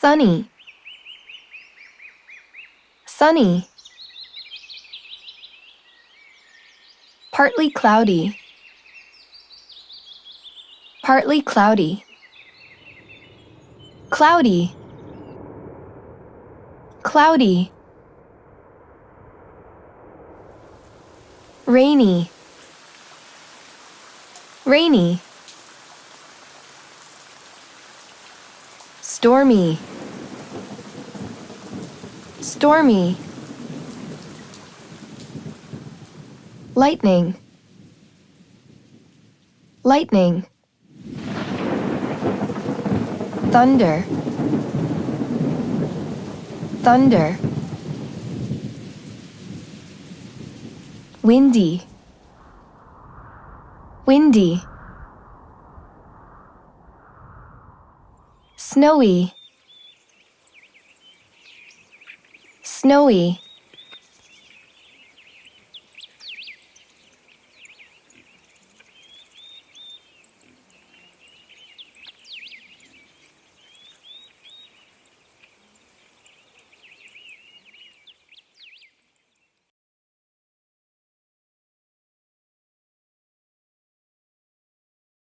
sunny, sunny. Partly cloudy, partly cloudy. Cloudy, cloudy. Rainy, rainy. Stormy, stormy. Lightning, lightning. Thunder, thunder. Windy, windy. Snowy, snowy.